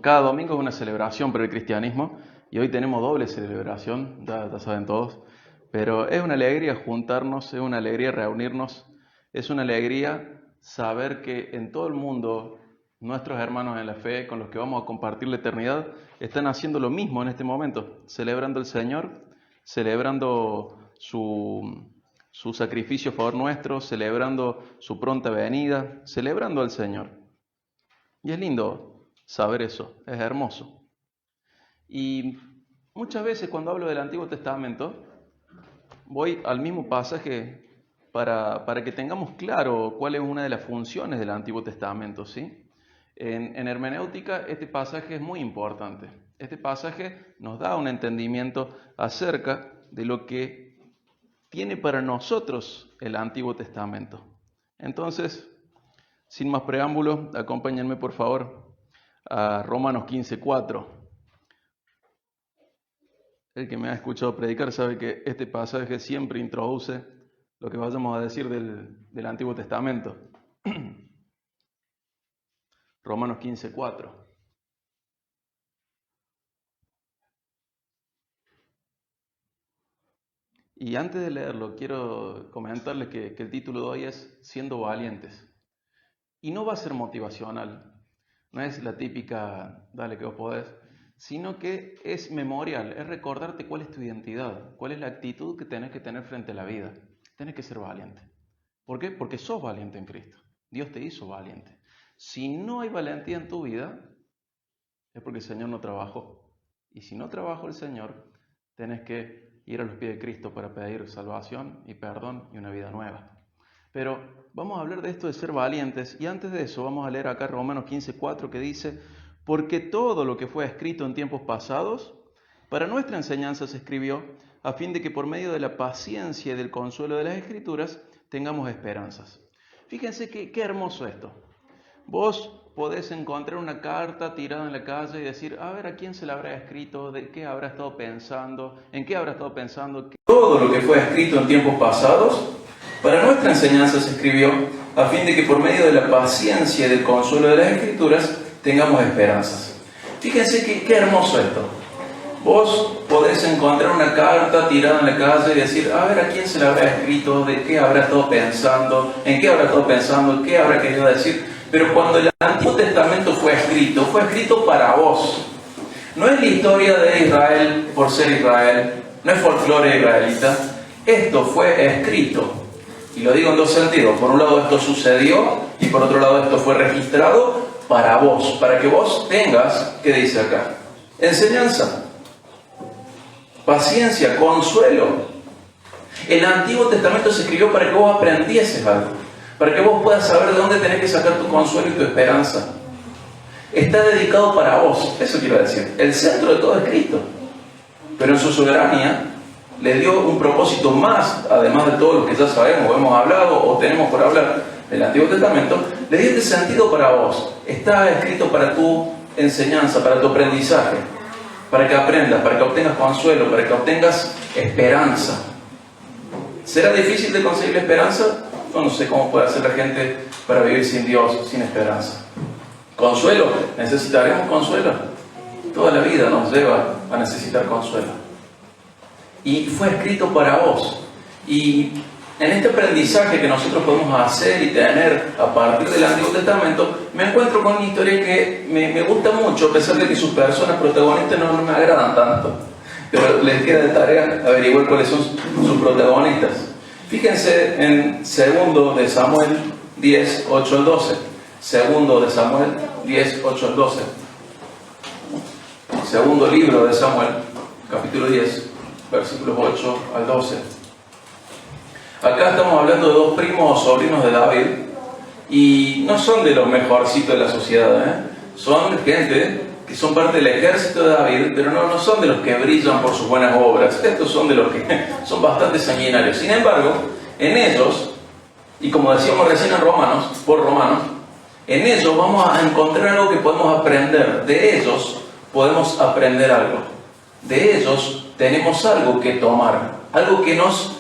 Cada domingo es una celebración para el cristianismo y hoy tenemos doble celebración, ya saben todos. Pero es una alegría juntarnos, es una alegría reunirnos, es una alegría saber que en todo el mundo nuestros hermanos en la fe con los que vamos a compartir la eternidad están haciendo lo mismo en este momento, celebrando al Señor, celebrando su sacrificio a favor nuestro, celebrando su pronta venida, celebrando al Señor. Y es lindo saber eso, es hermoso. Y muchas veces cuando hablo del Antiguo Testamento, voy al mismo pasaje para que tengamos claro cuál es una de las funciones del Antiguo Testamento, ¿sí? En hermenéutica este pasaje es muy importante. Este pasaje nos da un entendimiento acerca de lo que tiene para nosotros el Antiguo Testamento. Entonces, sin más preámbulo, acompáñenme por favor a Romanos 15:4. El que me ha escuchado predicar sabe que este pasaje siempre introduce lo que vayamos a decir del Antiguo Testamento. Romanos 15:4. Y antes de leerlo, quiero comentarles que el título de hoy es Siendo Valientes. Y no va a ser motivacional, no es la típica, dale que vos podés, sino que es memorial, es recordarte cuál es tu identidad, cuál es la actitud que tenés que tener frente a la vida. Tenés que ser valiente. ¿Por qué? Porque sos valiente en Cristo. Dios te hizo valiente. Si no hay valentía en tu vida, es porque el Señor no trabajó. Y si no trabajó el Señor, tenés que ir a los pies de Cristo para pedir salvación y perdón y una vida nueva. Pero vamos a hablar de esto de ser valientes, y antes de eso vamos a leer acá Romanos 15:4 que dice: porque todo lo que fue escrito en tiempos pasados, para nuestra enseñanza se escribió, a fin de que por medio de la paciencia y del consuelo de las Escrituras tengamos esperanzas. Fíjense qué hermoso esto. Vos podés encontrar una carta tirada en la calle y decir, a ver, ¿a quién se la habrá escrito? ¿De qué habrá estado pensando? ¿En qué habrá estado pensando? Todo lo que fue escrito en tiempos pasados, para nuestra enseñanza se escribió, a fin de que por medio de la paciencia y del consuelo de las Escrituras tengamos esperanzas. Fíjense qué hermoso esto. Vos podés encontrar una carta tirada en la calle y decir, a ver, ¿a quién se la habrá escrito? ¿De qué habrá estado pensando? ¿En qué habrá estado pensando? ¿Qué habrá querido decir? Pero cuando el Antiguo Testamento fue escrito para vos. No es la historia de Israel por ser Israel, no es folclore israelita. Esto fue escrito. Y lo digo en dos sentidos. Por un lado esto sucedió y por otro lado esto fue registrado para vos. Para que vos tengas, ¿qué dice acá? Enseñanza, paciencia, consuelo. El Antiguo Testamento se escribió para que vos aprendieses algo. Para que vos puedas saber de dónde tenés que sacar tu consuelo y tu esperanza. Está dedicado para vos, eso quiero decir. El centro de todo es Cristo. Pero en su soberanía le dio un propósito más, además de todo lo que ya sabemos, o hemos hablado, o tenemos por hablar del Antiguo Testamento, le dio este sentido para vos. Está escrito para tu enseñanza, para tu aprendizaje, para que aprendas, para que obtengas consuelo, para que obtengas esperanza. ¿Será difícil de conseguir la esperanza? No sé cómo puede hacer la gente para vivir sin Dios, sin esperanza. ¿Consuelo? ¿Necesitaremos consuelo? Toda la vida nos lleva a necesitar consuelo. Y fue escrito para vos. Y en este aprendizaje que nosotros podemos hacer y tener a partir del Antiguo Testamento, me encuentro con una historia que me gusta mucho, a pesar de que sus personas protagonistas no me agradan tanto. Pero les queda de tarea averiguar cuáles son sus protagonistas. Fíjense en 2 de Samuel 10, 8 al 12. 2 de Samuel 10, 8 al 12. Segundo libro de Samuel, capítulo 10, versículos 8 al 12. Acá estamos hablando de dos primos o sobrinos de David, y no son de los mejorcitos de la sociedad, Son gente que son parte del ejército de David, pero no son de los que brillan por sus buenas obras. Estos son de los que son bastante sanguinarios. Sin embargo, en ellos, y como decíamos recién en Romanos, en ellos vamos a encontrar algo que podemos aprender. De ellos podemos aprender algo. De ellos tenemos algo que tomar, algo que nos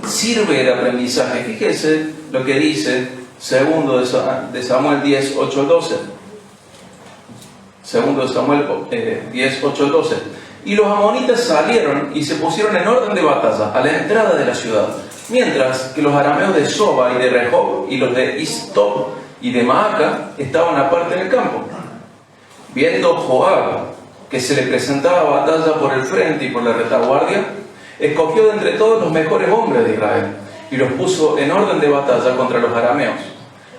sirve de aprendizaje. Fíjense lo que dice 2 de Samuel 10, 8 al 12. Segundo de Samuel 10, 8 al 12. Y los amonitas salieron y se pusieron en orden de batalla a la entrada de la ciudad, mientras que los arameos de Soba y de Rehob y los de Istop y de Maaca estaban aparte en el campo. Viendo Joab que se le presentaba batalla por el frente y por la retaguardia, escogió de entre todos los mejores hombres de Israel y los puso en orden de batalla contra los arameos.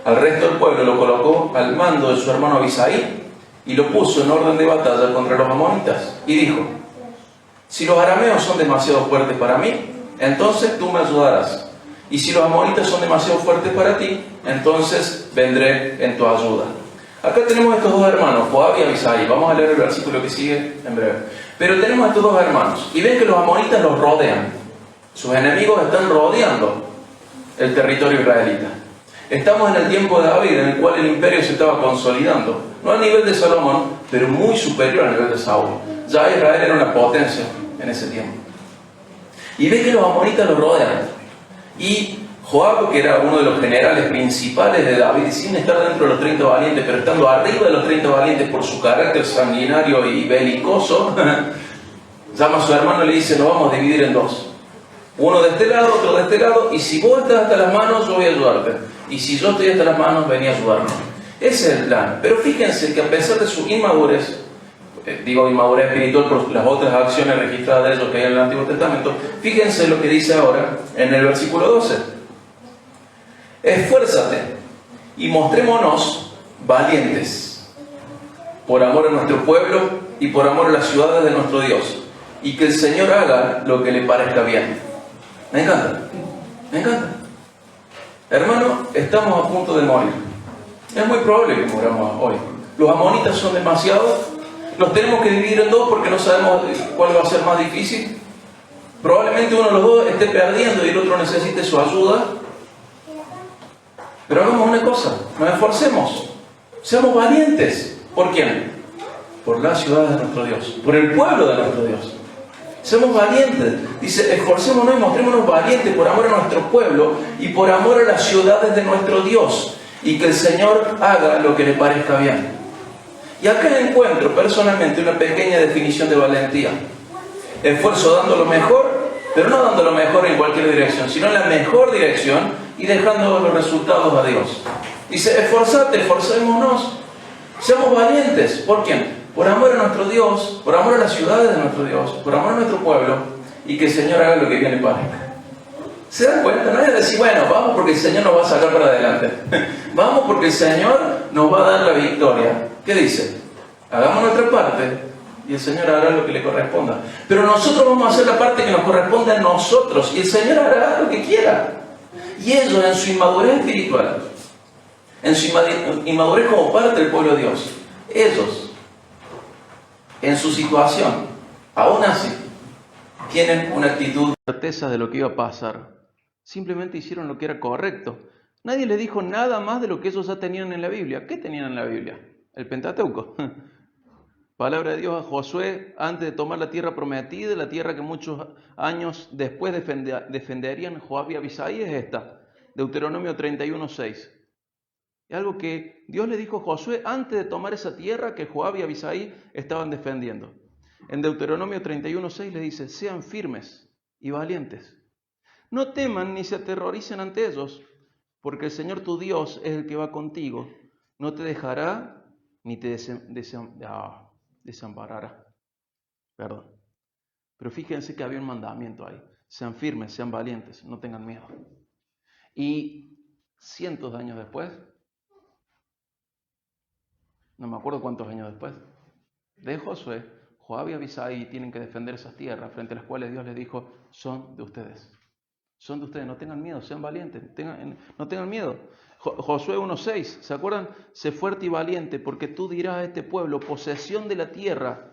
Al resto del pueblo lo colocó al mando de su hermano Abisai y lo puso en orden de batalla contra los amonitas. Y dijo: si los arameos son demasiado fuertes para mí, entonces tú me ayudarás. Y si los amonitas son demasiado fuertes para ti, entonces vendré en tu ayuda. Acá tenemos estos dos hermanos, Joab y Abisai. Vamos a leer el versículo que sigue en breve. Pero tenemos estos dos hermanos y ven que los amonitas los rodean. Sus enemigos están rodeando el territorio israelita. Estamos en el tiempo de David, en el cual el imperio se estaba consolidando. No al nivel de Salomón, pero muy superior al nivel de Saúl. Ya Israel era una potencia en ese tiempo. Y ven que los amonitas los rodean. Y Joab, que era uno de los generales principales de David, sin estar dentro de los 30 valientes, pero estando arriba de los 30 valientes por su carácter sanguinario y belicoso, llama a su hermano y le dice: nos vamos a dividir en dos. Uno de este lado, otro de este lado, y si vos estás hasta las manos, yo voy a ayudarte. Y si yo estoy hasta las manos, vení a ayudarme. Ese es el plan. Pero fíjense que a pesar de su inmadurez, digo inmadurez espiritual por las otras acciones registradas de ellos que hay en el Antiguo Testamento, fíjense lo que dice ahora en el versículo 12. Esfuérzate y mostrémonos valientes por amor a nuestro pueblo y por amor a las ciudades de nuestro Dios, y que el Señor haga lo que le parezca bien. Me encanta, me encanta. Hermano, estamos a punto de morir. Es muy probable que muramos hoy. Los amonitas son demasiados. Los tenemos que dividir en dos porque no sabemos cuál va a ser más difícil. Probablemente uno de los dos esté perdiendo y el otro necesite su ayuda. Pero hagamos una cosa, nos esforcemos, seamos valientes. ¿Por quién? Por las ciudades de nuestro Dios, por el pueblo de nuestro Dios. Seamos valientes. Dice: esforcémonos y mostrémonos valientes por amor a nuestro pueblo y por amor a las ciudades de nuestro Dios, y que el Señor haga lo que le parezca bien. Y acá encuentro personalmente una pequeña definición de valentía. Esfuerzo dando lo mejor, pero no dando lo mejor en cualquier dirección, sino en la mejor dirección y dejando los resultados a Dios. Dice: esforzate, esforcémonos, seamos valientes. ¿Por quién? Por amor a nuestro Dios, por amor a las ciudades de nuestro Dios, por amor a nuestro pueblo, y que el Señor haga lo que bien le parezca. ¿Se dan cuenta? No es decir: bueno, vamos porque el Señor nos va a sacar para adelante. Vamos porque el Señor nos va a dar la victoria. ¿Qué dice? Hagamos nuestra parte y el Señor hará lo que le corresponda. Pero nosotros vamos a hacer la parte que nos corresponde a nosotros y el Señor hará lo que quiera. Y ellos, en su inmadurez espiritual, en su inmadurez como parte del pueblo de Dios, ellos, en su situación, aún así, tienen una actitud de certeza de lo que iba a pasar. Simplemente hicieron lo que era correcto. Nadie les dijo nada más de lo que ellos ya tenían en la Biblia. ¿Qué tenían en la Biblia? El Pentateuco. Palabra de Dios a Josué antes de tomar la tierra prometida, la tierra que muchos años después defenderían Joab y Abisai, es esta, Deuteronomio 31:6. Es algo que Dios le dijo a Josué antes de tomar esa tierra que Joab y Abisai estaban defendiendo. En Deuteronomio 31:6 le dice: sean firmes y valientes. No teman ni se aterroricen ante ellos, porque el Señor tu Dios es el que va contigo. No te dejará ni te desamparará. Perdón. Pero fíjense que había un mandamiento ahí. Sean firmes, sean valientes, no tengan miedo. Y cientos de años después, no me acuerdo cuántos años después, de Josué, Joab y Abisai tienen que defender esas tierras frente a las cuales Dios les dijo: son de ustedes. Son de ustedes, no tengan miedo, sean valientes, no tengan miedo. Josué 1:6, ¿se acuerdan? Sé fuerte y valiente, porque tú dirás a este pueblo: posesión de la tierra.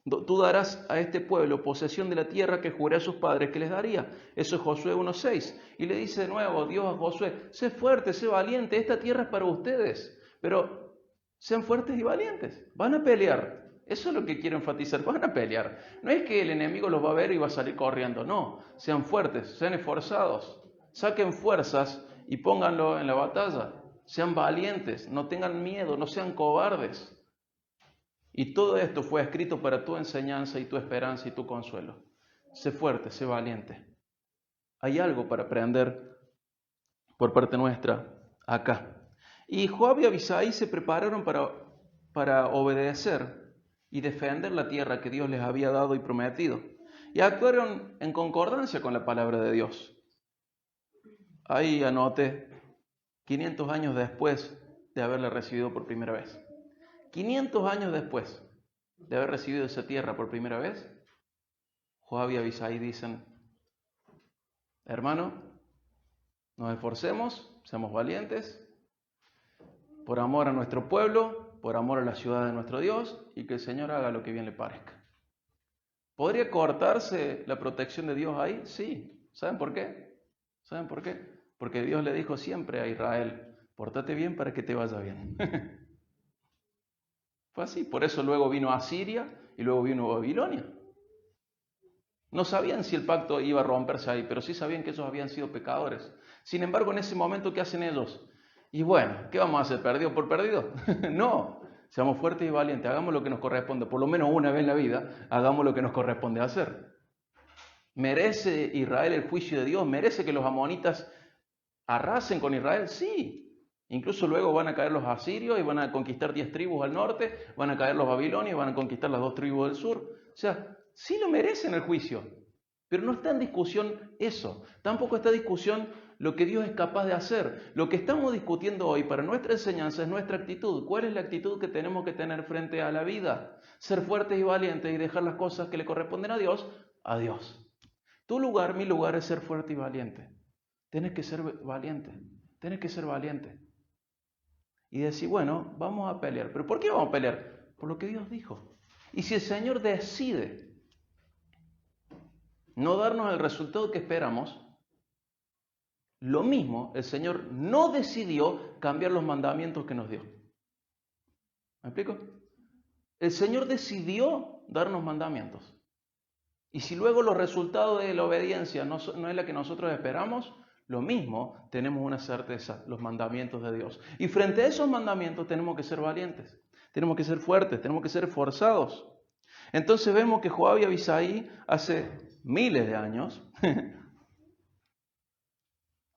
Tú darás a este pueblo posesión de la tierra que juré a sus padres que les daría. Eso es Josué 1:6. Y le dice de nuevo Dios a Josué: sé fuerte, sé valiente, esta tierra es para ustedes. Pero sean fuertes y valientes, van a pelear. Eso es lo que quiero enfatizar, van a pelear. No es que el enemigo los va a ver y va a salir corriendo, no. Sean fuertes, sean esforzados, saquen fuerzas y pónganlo en la batalla. Sean valientes, no tengan miedo, no sean cobardes. Y todo esto fue escrito para tu enseñanza y tu esperanza y tu consuelo. Sé fuerte, sé valiente. Hay algo para aprender por parte nuestra acá. Y Joab y Abisai se prepararon para obedecer y defender la tierra que Dios les había dado y prometido. Y actuaron en concordancia con la palabra de Dios. Ahí anoté 500 años después de haberla recibido por primera vez. 500 años después de haber recibido esa tierra por primera vez, Joab y Abisai dicen: hermano, nos esforcemos, seamos valientes, por amor a nuestro pueblo, por amor a la ciudad de nuestro Dios, y que el Señor haga lo que bien le parezca. ¿Podría cortarse la protección de Dios ahí? Sí. ¿Saben por qué? ¿Saben por qué? Porque Dios le dijo siempre a Israel: pórtate bien para que te vaya bien. Fue así. Por eso luego vino Asiria y luego vino Babilonia. No sabían si el pacto iba a romperse ahí, pero sí sabían que ellos habían sido pecadores. Sin embargo, en ese momento, ¿qué hacen ellos? Y bueno, ¿qué vamos a hacer? ¿Perdido por perdido? No, seamos fuertes y valientes, hagamos lo que nos corresponde. Por lo menos una vez en la vida, hagamos lo que nos corresponde hacer. ¿Merece Israel el juicio de Dios? ¿Merece que los amonitas arrasen con Israel? Sí. Incluso luego van a caer los asirios y van a conquistar 10 tribus al norte, van a caer los babilonios y van a conquistar las 2 tribus del sur. O sea, sí lo merecen el juicio, pero no está en discusión eso. Tampoco está en discusión lo que Dios es capaz de hacer. Lo que estamos discutiendo hoy para nuestra enseñanza es nuestra actitud. ¿Cuál es la actitud que tenemos que tener frente a la vida? Ser fuertes y valientes y dejar las cosas que le corresponden a Dios. Tu lugar, mi lugar es ser fuerte y valiente. Tienes que ser valiente, tienes que ser valiente. Y decir, bueno, vamos a pelear. ¿Pero por qué vamos a pelear? Por lo que Dios dijo. Y si el Señor decide no darnos el resultado que esperamos, lo mismo, el Señor no decidió cambiar los mandamientos que nos dio. ¿Me explico? El Señor decidió darnos mandamientos. Y si luego los resultados de la obediencia no es la que nosotros esperamos, lo mismo, tenemos una certeza, los mandamientos de Dios. Y frente a esos mandamientos tenemos que ser valientes, tenemos que ser fuertes, tenemos que ser esforzados. Entonces vemos que Joab y Abisai hace miles de años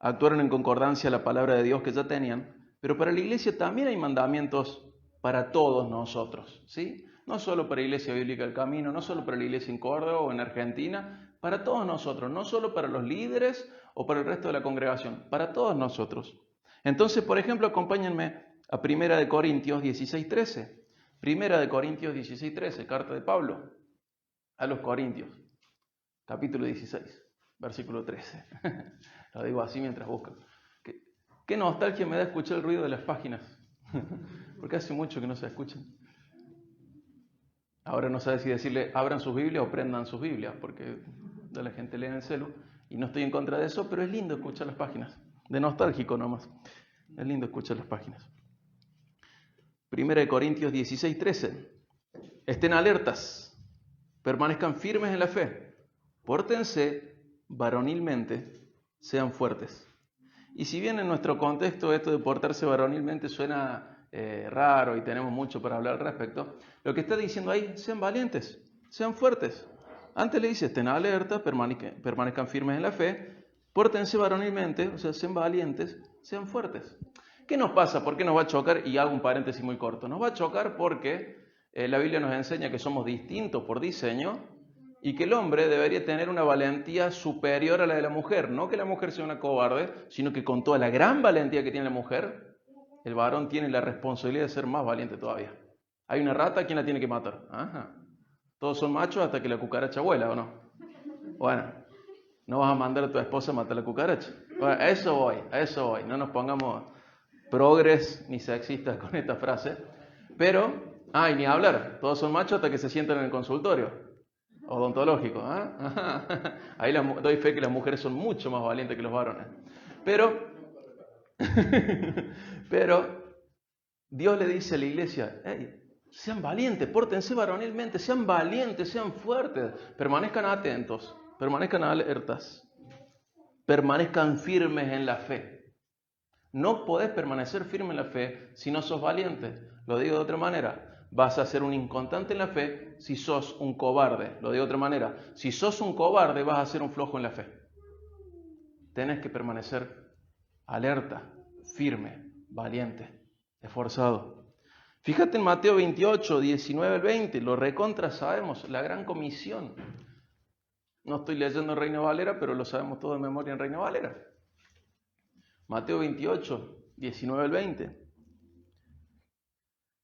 actuaron en concordancia a la palabra de Dios que ya tenían, pero para la iglesia también hay mandamientos para todos nosotros, ¿sí? No solo para la Iglesia Bíblica del Camino, no solo para la iglesia en Córdoba o en Argentina, para todos nosotros, no solo para los líderes o para el resto de la congregación, para todos nosotros. Entonces, por ejemplo, acompáñenme a 1 Corintios 16:13. 1 Corintios 16:13, carta de Pablo a los Corintios, capítulo 16, versículo 13. Lo digo así mientras busco. Qué nostalgia me da escuchar el ruido de las páginas, porque hace mucho que no se escuchan. Ahora no sabe si decirle abran sus Biblias o prendan sus Biblias, porque ya la gente lee en el celu, y no estoy en contra de eso, pero es lindo escuchar las páginas, de nostálgico nomás. Es lindo escuchar las páginas. 1 Corintios 16:13. Estén alertas, permanezcan firmes en la fe, pórtense varonilmente, sean fuertes. Y si bien en nuestro contexto esto de portarse varonilmente suena raro y tenemos mucho para hablar al respecto, lo que está diciendo ahí, sean valientes, sean fuertes. Antes le dice, estén alertas, permanezcan firmes en la fe, pórtense varonilmente, o sea, sean valientes, sean fuertes. ¿Qué nos pasa? ¿Por qué nos va a chocar? Y hago un paréntesis muy corto. Nos va a chocar porque la Biblia nos enseña que somos distintos por diseño y que el hombre debería tener una valentía superior a la de la mujer. No que la mujer sea una cobarde, sino que con toda la gran valentía que tiene la mujer, el varón tiene la responsabilidad de ser más valiente todavía. Hay una rata, ¿quién la tiene que matar? Ajá. Todos son machos hasta que la cucaracha vuela, ¿o no? Bueno, no vas a mandar a tu esposa a matar a la cucaracha. Bueno, a eso voy. No nos pongamos progres ni sexistas con esta frase. Pero, y ni hablar, todos son machos hasta que se sientan en el consultorio odontológico. Ahí doy fe que las mujeres son mucho más valientes que los varones. Pero Dios le dice a la iglesia, sean valientes, pórtense varonilmente, sean valientes, sean fuertes, permanezcan atentos, permanezcan alertas, permanezcan firmes en la fe. No podés permanecer firme en la fe si no sos valiente. Lo digo de otra manera, Vas a ser un inconstante en la fe si sos un cobarde. Lo de otra manera, si sos un cobarde vas a ser un flojo en la fe. Tenés que permanecer alerta, firme, valiente, esforzado. Fíjate en Mateo 28, 19 al 20, lo recontra sabemos, la gran comisión. No estoy leyendo en Reina Valera, pero lo sabemos todo de memoria en Reina Valera. Mateo 28, 19 al 20.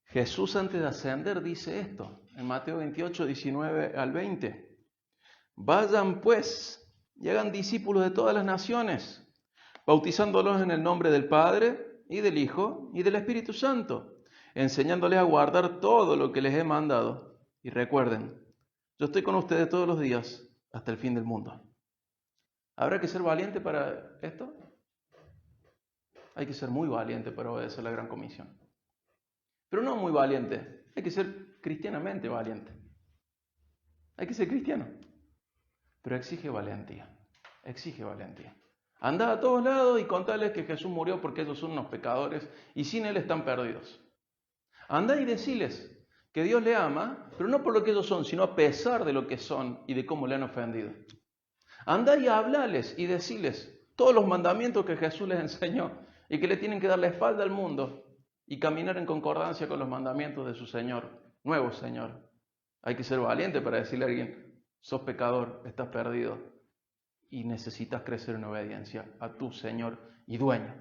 Jesús antes de ascender dice esto, en Mateo 28, 19 al 20. Vayan pues y hagan discípulos de todas las naciones, bautizándolos en el nombre del Padre y del Hijo y del Espíritu Santo, enseñándoles a guardar todo lo que les he mandado. Y recuerden, yo estoy con ustedes todos los días hasta el fin del mundo. ¿Habrá que ser valiente para esto? Hay que ser muy valiente para obedecer la gran comisión. Pero no muy valiente, hay que ser cristianamente valiente. Hay que ser cristiano. Pero exige valentía, exige valentía. Andá a todos lados y contales que Jesús murió porque ellos son unos pecadores y sin Él están perdidos. Andá y deciles que Dios le ama, pero no por lo que ellos son, sino a pesar de lo que son y de cómo le han ofendido. Andá y hablales y deciles todos los mandamientos que Jesús les enseñó y que le tienen que dar la espalda al mundo y caminar en concordancia con los mandamientos de su Señor, nuevo Señor. Hay que ser valiente para decirle a alguien, sos pecador, estás perdido y necesitas crecer en obediencia a tu Señor y dueño.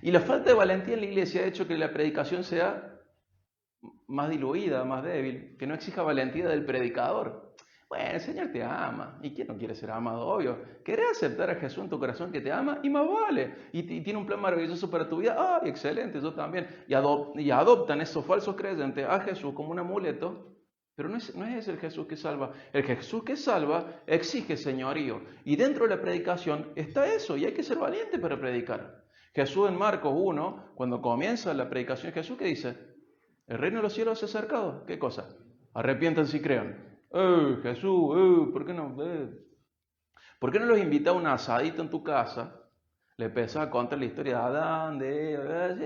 Y la falta de valentía en la iglesia ha hecho que la predicación sea más diluida, más débil, que no exija valentía del predicador. Bueno, el Señor te ama. ¿Y quién no quiere ser amado? Obvio. ¿Querés aceptar a Jesús en tu corazón que te ama? Y más vale. Y tiene un plan maravilloso para tu vida. ¡Ah, excelente! Yo también. Y adoptan esos falsos creyentes a Jesús como un amuleto. Pero no es el Jesús que salva. El Jesús que salva exige señorío. Y dentro de la predicación está eso. Y hay que ser valiente para predicar. Jesús en Marcos 1, cuando comienza la predicación, Jesús ¿qué dice? El reino de los cielos se ha acercado. ¿Qué cosa? Arrepiéntanse y crean. Jesús, ¿por qué no? ¿Por qué no los invita a un asadito en tu casa? Le empezás a contar la historia de Adán, de Eva,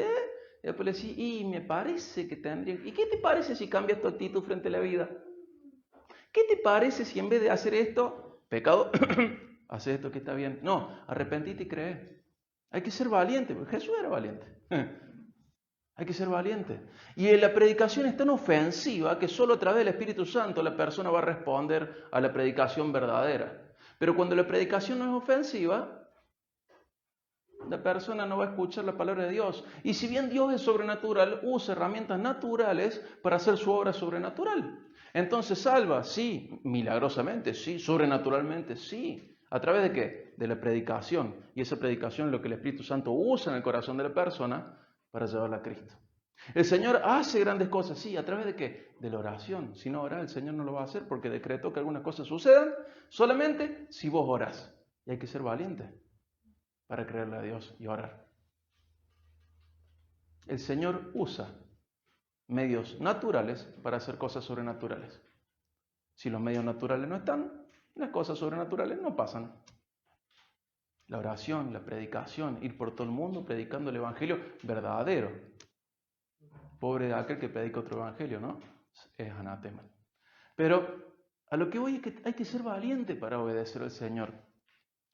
y después le decís, y me parece que tendría... ¿Y qué te parece si cambias tu actitud frente a la vida? ¿Qué te parece si en vez de hacer esto, pecado, haces esto que está bien? No, arrepentite y cree. Hay que ser valiente, porque Jesús era valiente. Hay que ser valiente. Y la predicación es tan ofensiva que solo a través del Espíritu Santo la persona va a responder a la predicación verdadera. Pero cuando la predicación no es ofensiva, la persona no va a escuchar la palabra de Dios. Y si bien Dios es sobrenatural, usa herramientas naturales para hacer su obra sobrenatural. Entonces salva, sí, milagrosamente, sí, sobrenaturalmente, sí. ¿A través de qué? De la predicación. Y esa predicación es lo que el Espíritu Santo usa en el corazón de la persona para llevarla a Cristo. El Señor hace grandes cosas, sí, ¿a través de qué? De la oración. Si no orás, el Señor no lo va a hacer porque decretó que algunas cosas sucedan solamente si vos orás. Y hay que ser valiente para creerle a Dios y orar. El Señor usa medios naturales para hacer cosas sobrenaturales. Si los medios naturales no están, las cosas sobrenaturales no pasan. La oración, la predicación, ir por todo el mundo predicando el evangelio verdadero. Pobre de aquel que predica otro evangelio, ¿no? Es anatema. Pero a lo que voy es que hay que ser valiente para obedecer al Señor.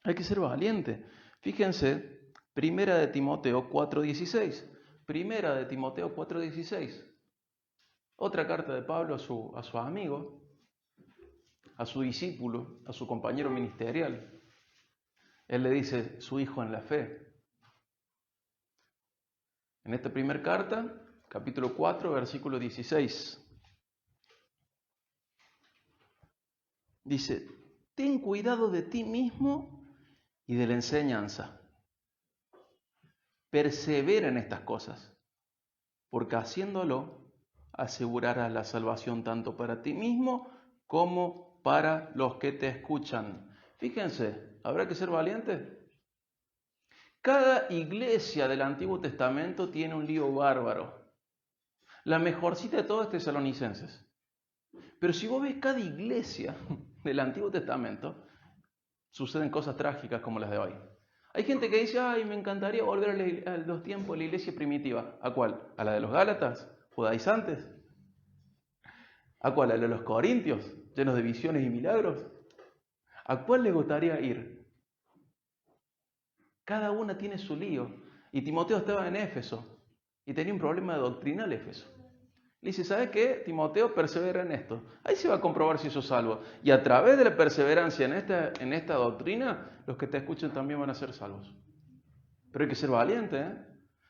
Hay que ser valiente. Fíjense, Primera de Timoteo 4:16. Primera de Timoteo 4:16. Otra carta de Pablo a su amigo, a su discípulo, a su compañero ministerial. Él le dice, su hijo en la fe. En esta primera carta, capítulo 4, versículo 16. Dice, ten cuidado de ti mismo y de la enseñanza. Persevera en estas cosas, porque haciéndolo asegurarás la salvación tanto para ti mismo como para los que te escuchan. Fíjense, ¿habrá que ser valiente? Cada iglesia del Antiguo Testamento tiene un lío bárbaro. La mejorcita de todas es Tesalonicenses. Pero si vos ves cada iglesia del Antiguo Testamento, suceden cosas trágicas como las de hoy. Hay gente que dice, ay, me encantaría volver a los tiempos de la iglesia primitiva. ¿A cuál? ¿A la de los Gálatas? ¿Judaizantes? ¿A cuál? ¿A los corintios, llenos de visiones y milagros? ¿A cuál le gustaría ir? Cada una tiene su lío. Y Timoteo estaba en Éfeso y tenía un problema doctrinal Éfeso. Le dice, ¿sabes qué? Timoteo, persevera en esto. Ahí se va a comprobar si sos salvo. Y a través de la perseverancia en esta doctrina, los que te escuchen también van a ser salvos. Pero hay que ser valiente, ¿eh?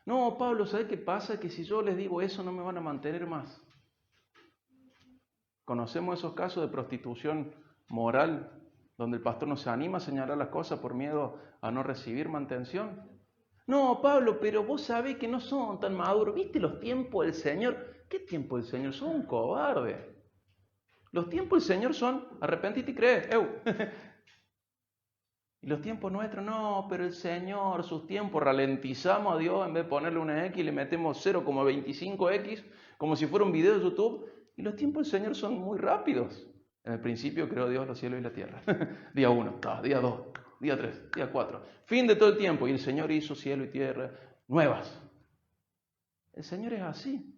No, Pablo, ¿sabes qué pasa? Que si yo les digo eso no me van a mantener más. Conocemos esos casos de prostitución moral, donde el pastor no se anima a señalar las cosas por miedo a no recibir mantención. No, Pablo, pero vos sabés que no son tan maduros. ¿Viste los tiempos del Señor? ¿Qué tiempo del Señor? Son un cobarde. Los tiempos del Señor son arrepentite y cree. Y los tiempos nuestros, no, pero el Señor, sus tiempos, ralentizamos a Dios, en vez de ponerle una X, le metemos 0,25X, como si fuera un video de YouTube. Y los tiempos del Señor son muy rápidos. En el principio creó Dios los cielos y la tierra. Día 1, día 2, día 3, día 4. Fin de todo el tiempo. Y el Señor hizo cielo y tierra nuevas. El Señor es así.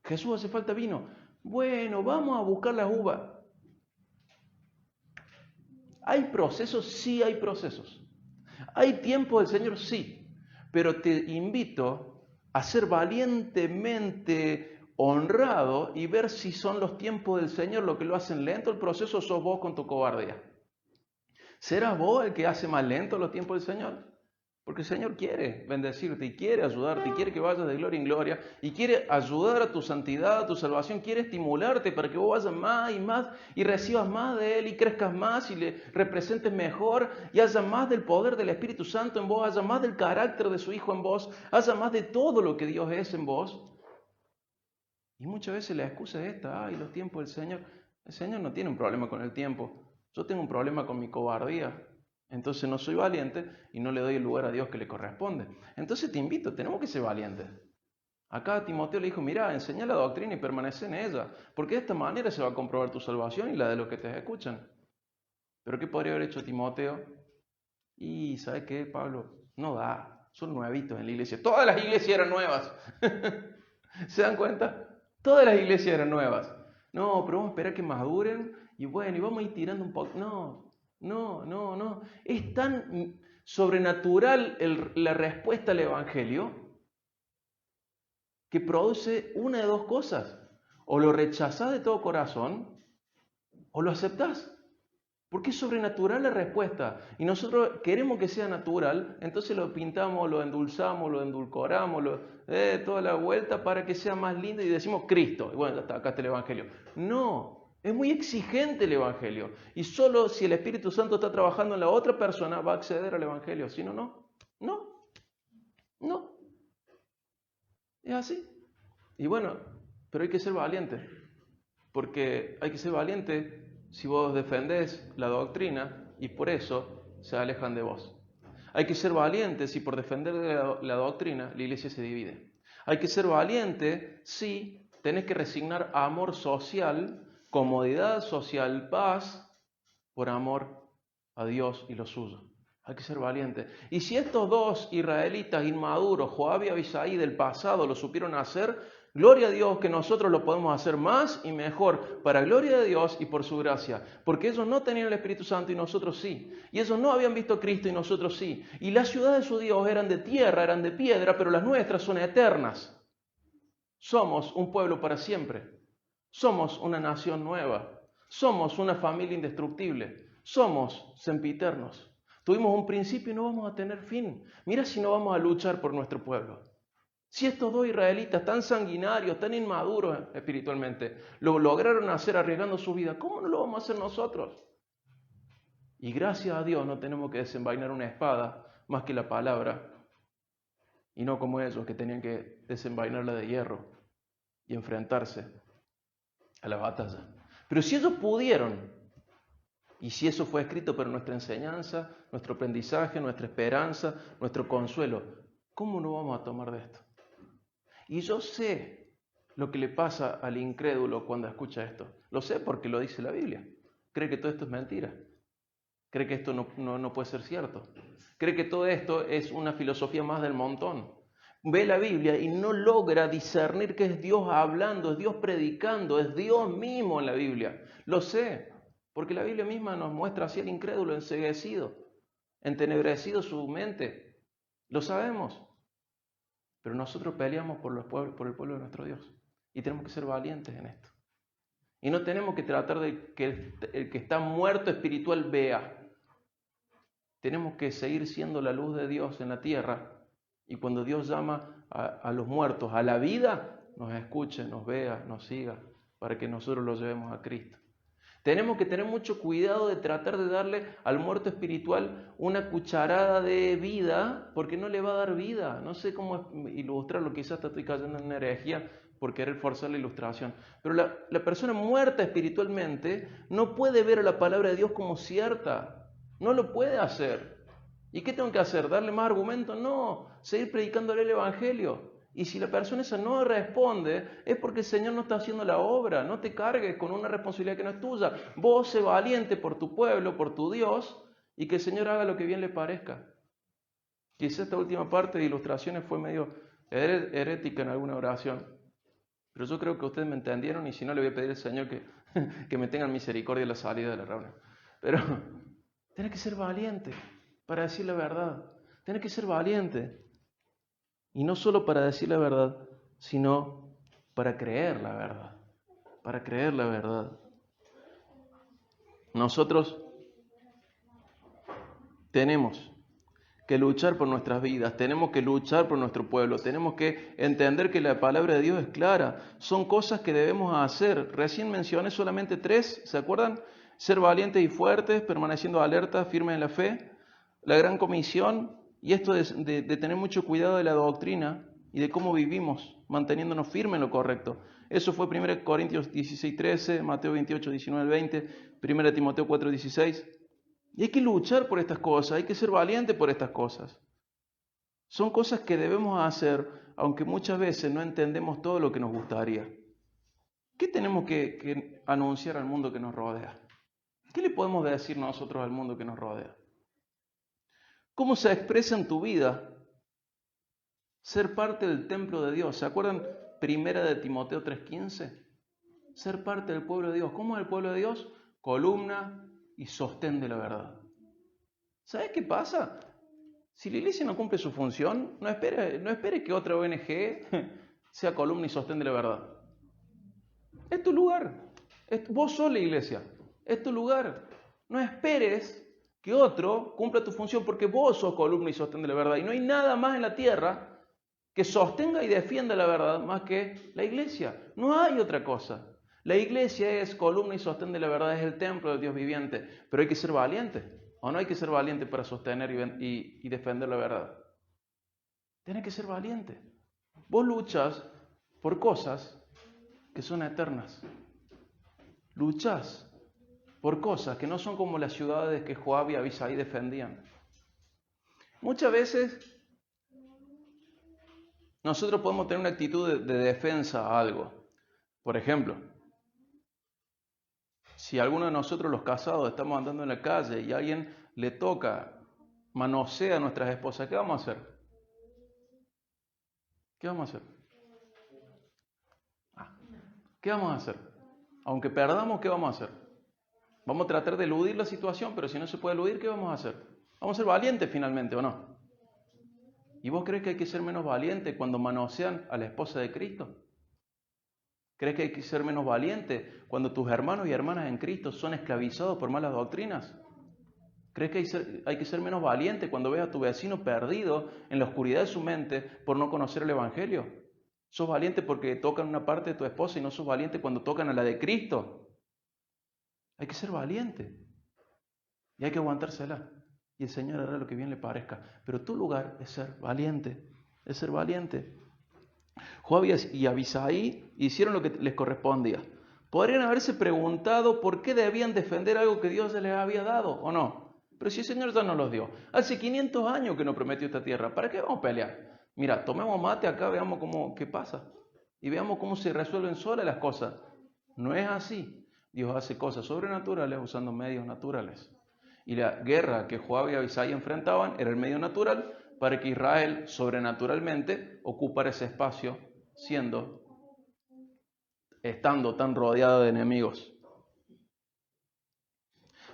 Jesús, hace falta vino. Bueno, vamos a buscar las uvas. ¿Hay procesos? Sí hay procesos. ¿Hay tiempo del Señor? Sí. Pero te invito a ser valientemente honrado y ver si son los tiempos del Señor lo que lo hacen lento el proceso o sos vos con tu cobardía. ¿Serás vos el que hace más lento los tiempos del Señor? Porque el Señor quiere bendecirte y quiere ayudarte y quiere que vayas de gloria en gloria y quiere ayudar a tu santidad, a tu salvación, quiere estimularte para que vos vayas más y más y recibas más de Él y crezcas más y le representes mejor y haya más del poder del Espíritu Santo en vos, haya más del carácter de su Hijo en vos, haya más de todo lo que Dios es en vos. Y muchas veces la excusa es esta, ay, los tiempos del Señor. El Señor no tiene un problema con el tiempo, yo tengo un problema con mi cobardía. Entonces no soy valiente y no le doy el lugar a Dios que le corresponde. Entonces te invito, tenemos que ser valientes. Acá Timoteo le dijo, mira, enseña la doctrina y permanece en ella, porque de esta manera se va a comprobar tu salvación y la de los que te escuchan. ¿Pero qué podría haber hecho Timoteo? Y ¿sabes qué, Pablo? No da, son nuevitos en la iglesia. Todas las iglesias eran nuevas. ¿Se dan cuenta? Todas las iglesias eran nuevas. No, pero vamos a esperar que maduren y bueno, y vamos a ir tirando un poco. No. Es tan sobrenatural la respuesta al Evangelio que produce una de dos cosas. O lo rechazás de todo corazón o lo aceptás. Porque es sobrenatural la respuesta. Y nosotros queremos que sea natural, entonces lo pintamos, lo endulzamos, lo endulcoramos, toda la vuelta para que sea más lindo y decimos Cristo. Y bueno, ya está, acá está el Evangelio. No. Es muy exigente el Evangelio. Y solo si el Espíritu Santo está trabajando en la otra persona va a acceder al Evangelio. Si no, no. Es así. Y bueno, pero hay que ser valiente. Porque hay que ser valiente si vos defendés la doctrina y por eso se alejan de vos. Hay que ser valiente si por defender la doctrina la iglesia se divide. Hay que ser valiente si tenés que resignar amor social, comodidad social, paz, por amor a Dios y lo suyo. Hay que ser valiente. Y si estos dos israelitas inmaduros, Joab y Abisai del pasado, lo supieron hacer, gloria a Dios que nosotros lo podemos hacer más y mejor, para gloria de Dios y por su gracia. Porque ellos no tenían el Espíritu Santo y nosotros sí. Y ellos no habían visto a Cristo y nosotros sí. Y las ciudades de su Dios eran de tierra, eran de piedra, pero las nuestras son eternas. Somos un pueblo para siempre. Somos una nación nueva. Somos una familia indestructible. Somos sempiternos. Tuvimos un principio y no vamos a tener fin. Mira si no vamos a luchar por nuestro pueblo. Si estos dos israelitas tan sanguinarios, tan inmaduros espiritualmente, lo lograron hacer arriesgando su vida, ¿cómo no lo vamos a hacer nosotros? Y gracias a Dios no tenemos que desenvainar una espada más que la palabra, y no como ellos que tenían que desenvainarla de hierro y enfrentarse a la batalla. Pero si ellos pudieron, y si eso fue escrito para nuestra enseñanza, nuestro aprendizaje, nuestra esperanza, nuestro consuelo, ¿cómo no vamos a tomar de esto? Y yo sé lo que le pasa al incrédulo cuando escucha esto. Lo sé porque lo dice la Biblia. Cree que todo esto es mentira. Cree que esto no puede ser cierto. Cree que todo esto es una filosofía más del montón. ve la Biblia y no logra discernir que es Dios hablando, es Dios predicando, es Dios mismo en la Biblia. Lo sé, porque la Biblia misma nos muestra así al incrédulo, enceguecido, entenebrecido su mente. Lo sabemos. Pero nosotros peleamos por el pueblo de nuestro Dios. Y tenemos que ser valientes en esto. Y no tenemos que tratar de que el que está muerto espiritual vea. Tenemos que seguir siendo la luz de Dios en la tierra. Y cuando Dios llama a los muertos a la vida, nos escuche, nos vea, nos siga, para que nosotros lo llevemos a Cristo. Tenemos que tener mucho cuidado de tratar de darle al muerto espiritual una cucharada de vida, porque no le va a dar vida. No sé cómo ilustrarlo, quizás estoy cayendo en una herejía por querer forzar la ilustración. Pero la persona muerta espiritualmente no puede ver a la palabra de Dios como cierta. No lo puede hacer. ¿Y qué tengo que hacer? ¿Darle más argumentos? No, seguir predicándole el Evangelio. Y si la persona esa no responde, es porque el Señor no está haciendo la obra. No te cargues con una responsabilidad que no es tuya. Vos sé valiente por tu pueblo, por tu Dios, y que el Señor haga lo que bien le parezca. Quizá esta última parte de ilustraciones fue medio herética en alguna oración, pero yo creo que ustedes me entendieron, y si no le voy a pedir al Señor que me tengan misericordia en la salida de la reunión. Pero tenés que ser valiente para decir la verdad. Tenés que ser valiente. Y no solo para decir la verdad, sino para creer la verdad. Para creer la verdad. Nosotros tenemos que luchar por nuestras vidas, tenemos que luchar por nuestro pueblo, tenemos que entender que la palabra de Dios es clara. Son cosas que debemos hacer. Recién mencioné solamente 3, ¿se acuerdan? Ser valientes y fuertes, permaneciendo alertas, firmes en la fe, la gran comisión, y esto de tener mucho cuidado de la doctrina y de cómo vivimos, manteniéndonos firmes en lo correcto. Eso fue 1 Corintios 16:13, Mateo 28:19-20, 1 Timoteo 4:16. Y hay que luchar por estas cosas, hay que ser valiente por estas cosas. Son cosas que debemos hacer, aunque muchas veces no entendemos todo lo que nos gustaría. ¿Qué tenemos que anunciar al mundo que nos rodea? ¿Qué le podemos decir nosotros al mundo que nos rodea? ¿Cómo se expresa en tu vida ser parte del templo de Dios? ¿Se acuerdan 1 Timoteo 3:15? Ser parte del pueblo de Dios. ¿Cómo es el pueblo de Dios? Columna y sostén de la verdad. ¿Sabes qué pasa? Si la iglesia no cumple su función, no espere que otra ONG sea columna y sostén de la verdad. Es tu lugar. Vos sos la iglesia. Es tu lugar. No esperes que otro cumpla tu función, porque vos sos columna y sostén de la verdad. Y no hay nada más en la tierra que sostenga y defienda la verdad más que la iglesia. No hay otra cosa. La iglesia es columna y sostén de la verdad, es el templo del Dios viviente. Pero hay que ser valiente. ¿O no hay que ser valiente para sostener y defender la verdad? Tienes que ser valiente. Vos luchas por cosas que son eternas. Luchás por cosas que no son como las ciudades que Joab y Abisai defendían. Muchas veces nosotros podemos tener una actitud de defensa a algo. Por ejemplo, si alguno de nosotros los casados estamos andando en la calle y alguien le toca, manosea a nuestras esposas, ¿qué vamos a hacer? ¿Qué vamos a hacer? ¿Qué vamos a hacer? Aunque perdamos, ¿qué vamos a hacer? Vamos a tratar de eludir la situación, pero si no se puede eludir, ¿qué vamos a hacer? Vamos a ser valientes finalmente, ¿o no? ¿Y vos crees que hay que ser menos valientes cuando manosean a la esposa de Cristo? ¿Crees que hay que ser menos valiente cuando tus hermanos y hermanas en Cristo son esclavizados por malas doctrinas? ¿Crees que hay que ser menos valiente cuando ves a tu vecino perdido en la oscuridad de su mente por no conocer el Evangelio? ¿Sos valiente porque tocan una parte de tu esposa y no sos valiente cuando tocan a la de Cristo? Hay que ser valiente y hay que aguantársela. Y el Señor hará lo que bien le parezca. Pero tu lugar es ser valiente, es ser valiente. Joab y Abisai hicieron lo que les correspondía. Podrían haberse preguntado por qué debían defender algo que Dios les había dado, ¿o no? Pero si el Señor ya nos los dio. Hace 500 años que nos prometió esta tierra. ¿Para qué vamos a pelear? Mira, tomemos mate acá, veamos qué pasa. Y veamos cómo se resuelven solas las cosas. No es así. Dios hace cosas sobrenaturales usando medios naturales. Y la guerra que Joab y Abisai enfrentaban era el medio natural para que Israel sobrenaturalmente ocupara ese espacio estando tan rodeado de enemigos.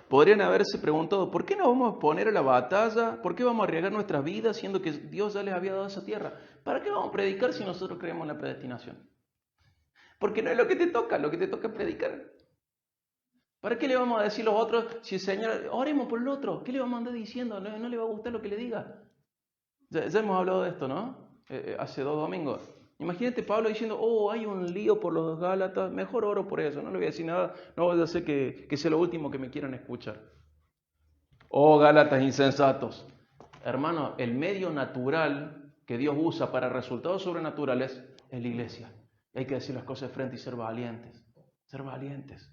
Podrían haberse preguntado, ¿por qué nos vamos a poner a la batalla? ¿Por qué vamos a arriesgar nuestras vidas siendo que Dios ya les había dado esa tierra? ¿Para qué vamos a predicar si nosotros creemos en la predestinación? Porque no es lo que te toca es predicar. ¿Para qué le vamos a decir a los otros si el Señor, oremos por el otro? ¿Qué le vamos a andar diciendo? No le va a gustar lo que le diga. Ya hemos hablado de esto, ¿no? Hace 2 domingos. Imagínate Pablo diciendo, hay un lío por los Gálatas, mejor oro por eso, no le voy a decir nada, no voy a hacer que sea lo último que me quieran escuchar. Gálatas insensatos. Hermano, el medio natural que Dios usa para resultados sobrenaturales es la iglesia. Hay que decir las cosas de frente y ser valientes. Ser valientes.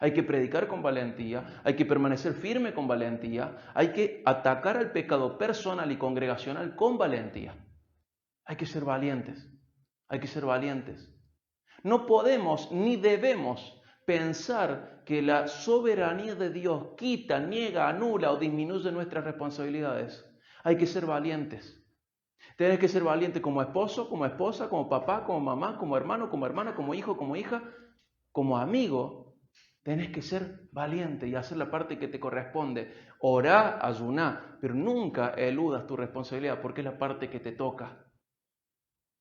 Hay que predicar con valentía, hay que permanecer firme con valentía, hay que atacar al pecado personal y congregacional con valentía. Hay que ser valientes, hay que ser valientes. No podemos ni debemos pensar que la soberanía de Dios quita, niega, anula o disminuye nuestras responsabilidades. Hay que ser valientes. Tienes que ser valiente como esposo, como esposa, como papá, como mamá, como hermano, como hermana, como hijo, como hija, como amigo. Tenés que ser valiente y hacer la parte que te corresponde. Orá, ayuná, pero nunca eludas tu responsabilidad porque es la parte que te toca.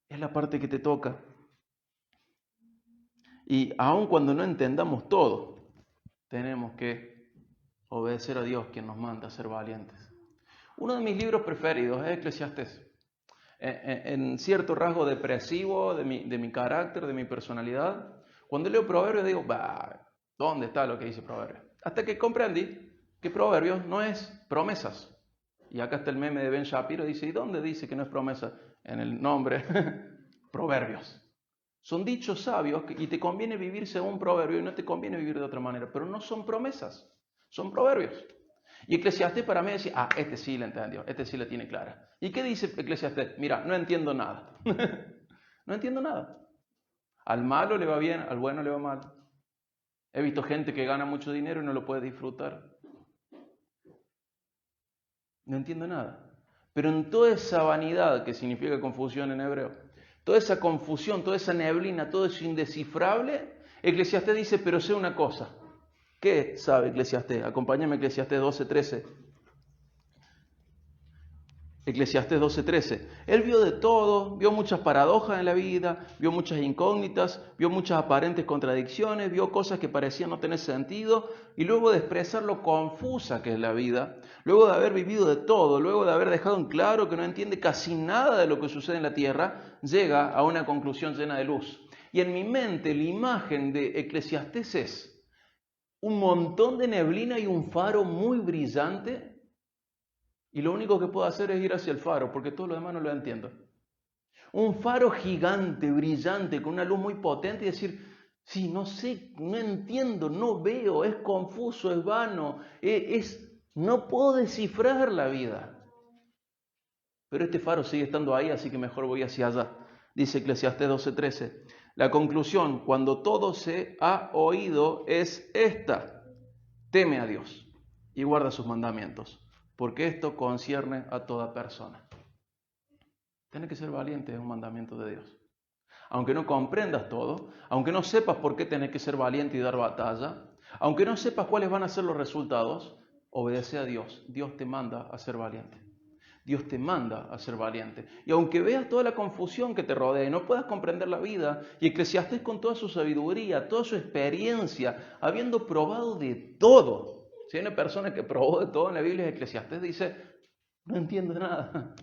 Es la parte que te toca. Y aun cuando no entendamos todo, tenemos que obedecer a Dios quien nos manda a ser valientes. Uno de mis libros preferidos es Eclesiastés. En cierto rasgo depresivo de mi carácter, de mi personalidad, cuando leo Proverbios digo, ¿dónde está lo que dice Proverbios? Hasta que comprendí que Proverbios no es promesas. Y acá está el meme de Ben Shapiro, dice, ¿y dónde dice que no es promesa? En el nombre, Proverbios. Son dichos sabios y te conviene vivir según Proverbio y no te conviene vivir de otra manera, pero no son promesas, son proverbios. Y Eclesiastés para mí decía, este sí la entendió, este sí la tiene clara. ¿Y qué dice Eclesiastés? Mira, no entiendo nada. No entiendo nada. Al malo le va bien, al bueno le va mal. He visto gente que gana mucho dinero y no lo puede disfrutar. No entiendo nada. Pero en toda esa vanidad, que significa confusión en hebreo, toda esa confusión, toda esa neblina, todo eso indescifrable, Eclesiastés dice, pero sé una cosa. ¿Qué sabe Eclesiastés? Acompáñame a Eclesiastés 12:13. Eclesiastés 12:13. Él vio de todo, vio muchas paradojas en la vida, vio muchas incógnitas, vio muchas aparentes contradicciones, vio cosas que parecían no tener sentido, y luego de expresar lo confusa que es la vida, luego de haber vivido de todo, luego de haber dejado en claro que no entiende casi nada de lo que sucede en la tierra, llega a una conclusión llena de luz. Y en mi mente la imagen de Eclesiastés es un montón de neblina y un faro muy brillante. Y lo único que puedo hacer es ir hacia el faro, porque todo lo demás no lo entiendo. Un faro gigante, brillante, con una luz muy potente y decir, sí, no sé, no entiendo, no veo, es confuso, es vano, no puedo descifrar la vida. Pero este faro sigue estando ahí, así que mejor voy hacia allá. Dice Eclesiastés 12:13. La conclusión, cuando todo se ha oído, es esta. Teme a Dios y guarda sus mandamientos, porque esto concierne a toda persona. Tienes que ser valiente, es un mandamiento de Dios. Aunque no comprendas todo, aunque no sepas por qué tenés que ser valiente y dar batalla, aunque no sepas cuáles van a ser los resultados, obedece a Dios. Dios te manda a ser valiente. Dios te manda a ser valiente. Y aunque veas toda la confusión que te rodea y no puedas comprender la vida, y Eclesiastés con toda su sabiduría, toda su experiencia, habiendo probado de todo. Si hay una persona que probó de todo en la Biblia, Eclesiastés dice, no entiendo nada.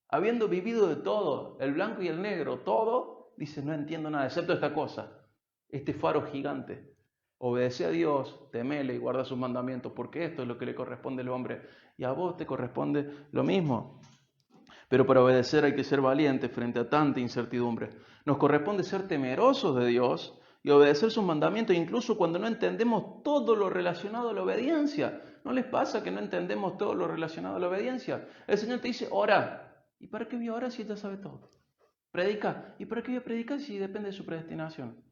Habiendo vivido de todo, el blanco y el negro, todo, dice, no entiendo nada, excepto esta cosa, este faro gigante. Obedece a Dios, temele y guarda sus mandamientos, porque esto es lo que le corresponde al hombre. Y a vos te corresponde lo mismo. Pero para obedecer hay que ser valiente frente a tanta incertidumbre. Nos corresponde ser temerosos de Dios y obedecer sus mandamientos, incluso cuando no entendemos todo lo relacionado a la obediencia. ¿No les pasa que no entendemos todo lo relacionado a la obediencia? El Señor te dice, ora. ¿Y para qué voy a orar si ya sabe todo? Predica. ¿Y para qué voy a predicar si depende de su predestinación?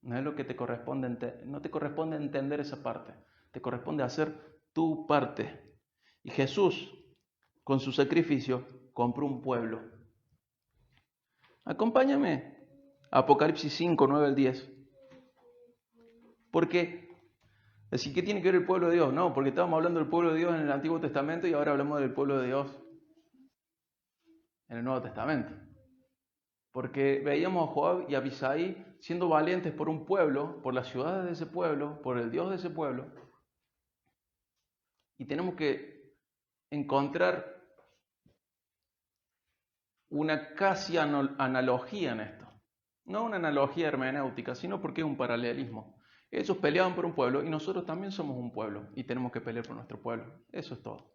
No es lo que te corresponde, no te corresponde entender esa parte. Te corresponde hacer tu parte. Y Jesús, con su sacrificio, compró un pueblo. Acompáñame. Apocalipsis 5, 9 al 10. Porque, así, ¿qué tiene que ver el pueblo de Dios? No, porque estábamos hablando del pueblo de Dios en el Antiguo Testamento y ahora hablamos del pueblo de Dios en el Nuevo Testamento. Porque veíamos a Joab y a Abisai siendo valientes por un pueblo, por las ciudades de ese pueblo, por el Dios de ese pueblo. Y tenemos que encontrar una casi analogía en esto. No una analogía hermenéutica, sino porque es un paralelismo. Ellos peleaban por un pueblo y nosotros también somos un pueblo y tenemos que pelear por nuestro pueblo. Eso es todo.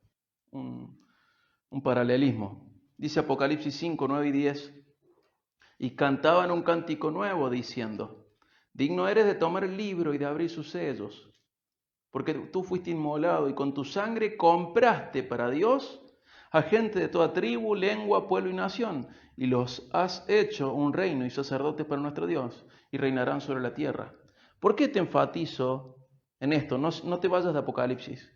Un paralelismo. Dice Apocalipsis 5, 9 y 10. Y cantaban un cántico nuevo diciendo: digno eres de tomar el libro y de abrir sus sellos, porque tú fuiste inmolado y con tu sangre compraste para Dios a gente de toda tribu, lengua, pueblo y nación, y los has hecho un reino y sacerdotes para nuestro Dios, y reinarán sobre la tierra. ¿Por qué te enfatizo en esto? No te vayas de Apocalipsis.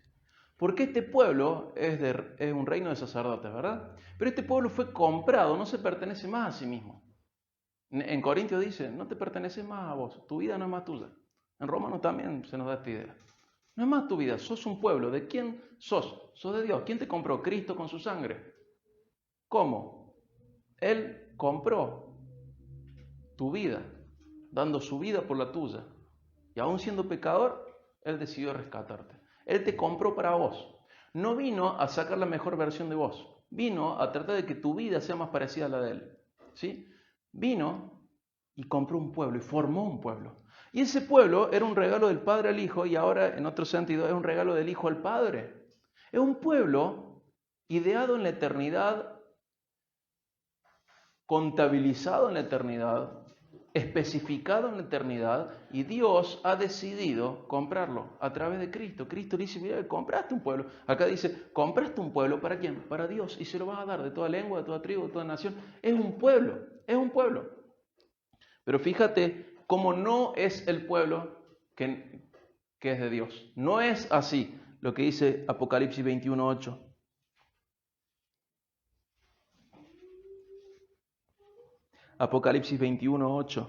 Porque este pueblo es un reino de sacerdotes, ¿verdad? Pero este pueblo fue comprado, no se pertenece más a sí mismo. En Corintios dice, no te pertenece más a vos, tu vida no es más tuya. En Romanos también se nos da esta idea. No es más tu vida, sos un pueblo. ¿De quién sos? Sos de Dios. ¿Quién te compró? Cristo con su sangre. ¿Cómo? Él compró tu vida, dando su vida por la tuya. Y aún siendo pecador, Él decidió rescatarte. Él te compró para vos. No vino a sacar la mejor versión de vos. Vino a tratar de que tu vida sea más parecida a la de Él. ¿Sí? Vino y compró un pueblo y formó un pueblo. Y ese pueblo era un regalo del Padre al Hijo y ahora, en otro sentido, es un regalo del Hijo al Padre. Es un pueblo ideado en la eternidad, contabilizado en la eternidad, especificado en la eternidad, y Dios ha decidido comprarlo a través de Cristo. Cristo dice, mira, compraste un pueblo. Acá dice, compraste un pueblo, ¿para quién? Para Dios, y se lo vas a dar de toda lengua, de toda tribu, de toda nación. Es un pueblo, es un pueblo. Pero fíjate cómo no es el pueblo que es de Dios. No es así lo que dice Apocalipsis 21:8. Apocalipsis 21:8.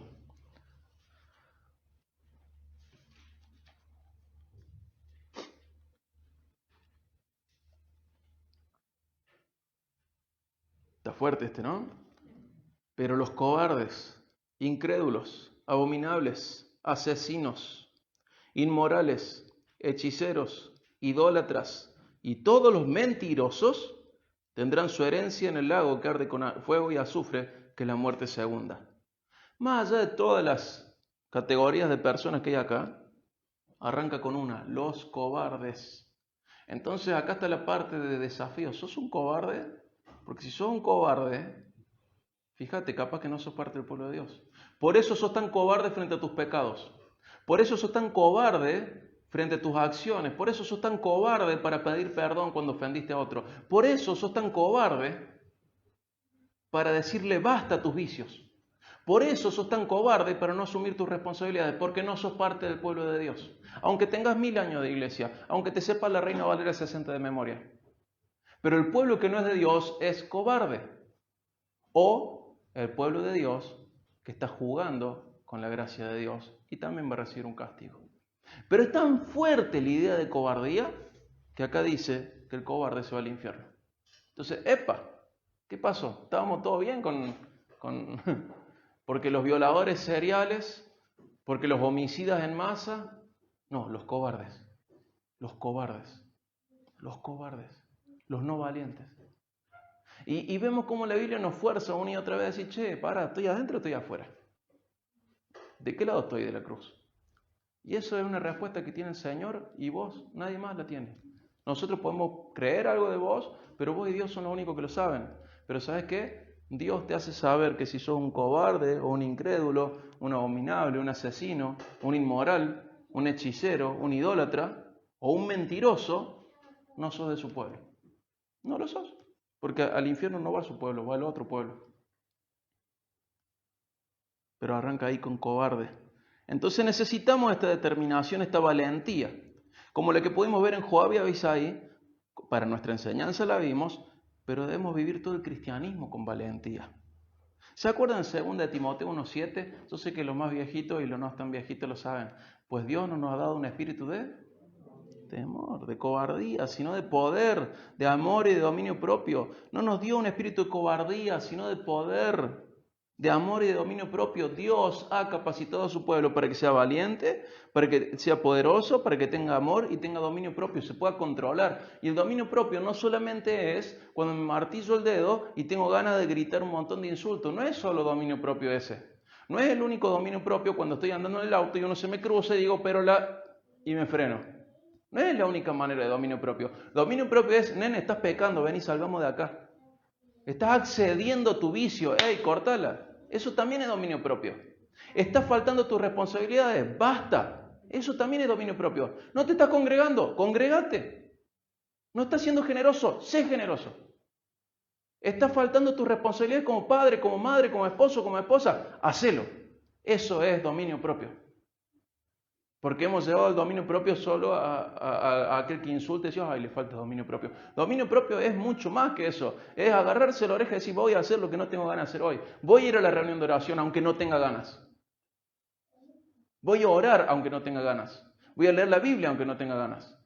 Está fuerte este, ¿no? Pero los cobardes, incrédulos, abominables, asesinos, inmorales, hechiceros, idólatras y todos los mentirosos tendrán su herencia en el lago que arde con fuego y azufre, que es la muerte segunda. Más allá de todas las categorías de personas que hay acá, arranca con una, los cobardes. Entonces acá está la parte de desafío. ¿Sos un cobarde? Porque si sos un cobarde, fíjate, capaz que no sos parte del pueblo de Dios. Por eso sos tan cobarde frente a tus pecados. Por eso sos tan cobarde frente a tus acciones. Por eso sos tan cobarde para pedir perdón cuando ofendiste a otro. Por eso sos tan cobarde para decirle basta a tus vicios. Por eso sos tan cobarde para no asumir tus responsabilidades, porque no sos parte del pueblo de Dios. Aunque tengas 1000 años de iglesia, aunque te sepas la Reina Valera 60 de memoria. Pero el pueblo que no es de Dios es cobarde. O el pueblo de Dios que está jugando con la gracia de Dios y también va a recibir un castigo. Pero es tan fuerte la idea de cobardía que acá dice que el cobarde se va al infierno. Entonces, ¡epa! ¿Qué pasó? ¿Estábamos todos bien porque los violadores seriales, porque los homicidas en masa? No, los cobardes, los cobardes, los cobardes, los no valientes. Y vemos cómo la Biblia nos fuerza una y otra vez a decir, che, para, ¿estoy adentro o estoy afuera? ¿De qué lado estoy de la cruz? Y eso es una respuesta que tiene el Señor y vos, nadie más la tiene. Nosotros podemos creer algo de vos, pero vos y Dios son los únicos que lo saben. Pero ¿sabes qué? Dios te hace saber que si sos un cobarde o un incrédulo, un abominable, un asesino, un inmoral, un hechicero, un idólatra o un mentiroso, no sos de su pueblo. No lo sos. Porque al infierno no va a su pueblo, va al otro pueblo. Pero arranca ahí con cobarde. Entonces necesitamos esta determinación, esta valentía, como la que pudimos ver en Joab y Abisai. Para nuestra enseñanza la vimos, pero debemos vivir todo el cristianismo con valentía. ¿Se acuerdan en 2 de Timoteo 1:7? Yo sé que los más viejitos y los no tan viejitos lo saben. Pues Dios no nos ha dado un espíritu de temor, de cobardía, sino de poder, de amor y de dominio propio. No nos dio un espíritu de cobardía, sino de poder, de amor y de dominio propio. Dios ha capacitado a su pueblo para que sea valiente, para que sea poderoso, para que tenga amor y tenga dominio propio, se pueda controlar. Y el dominio propio no solamente es cuando me martillo el dedo y tengo ganas de gritar un montón de insultos. No es solo dominio propio ese. No es el único dominio propio cuando estoy andando en el auto y uno se me cruza y digo, y me freno. No es la única manera de dominio propio. Dominio propio es, nene, estás pecando, ven y salgamos de acá. Estás accediendo a tu vicio, cortala. Eso también es dominio propio. Estás faltando tus responsabilidades, basta. Eso también es dominio propio. No te estás congregando, congregate. No estás siendo generoso, sé generoso. Estás faltando tus responsabilidades como padre, como madre, como esposo, como esposa, hacelo. Eso es dominio propio. Porque hemos llevado el dominio propio solo a aquel que insulta y dice, ay, le falta dominio propio. Dominio propio es mucho más que eso. Es agarrarse la oreja y decir, voy a hacer lo que no tengo ganas de hacer hoy. Voy a ir a la reunión de oración aunque no tenga ganas. Voy a orar aunque no tenga ganas. Voy a leer la Biblia aunque no tenga ganas.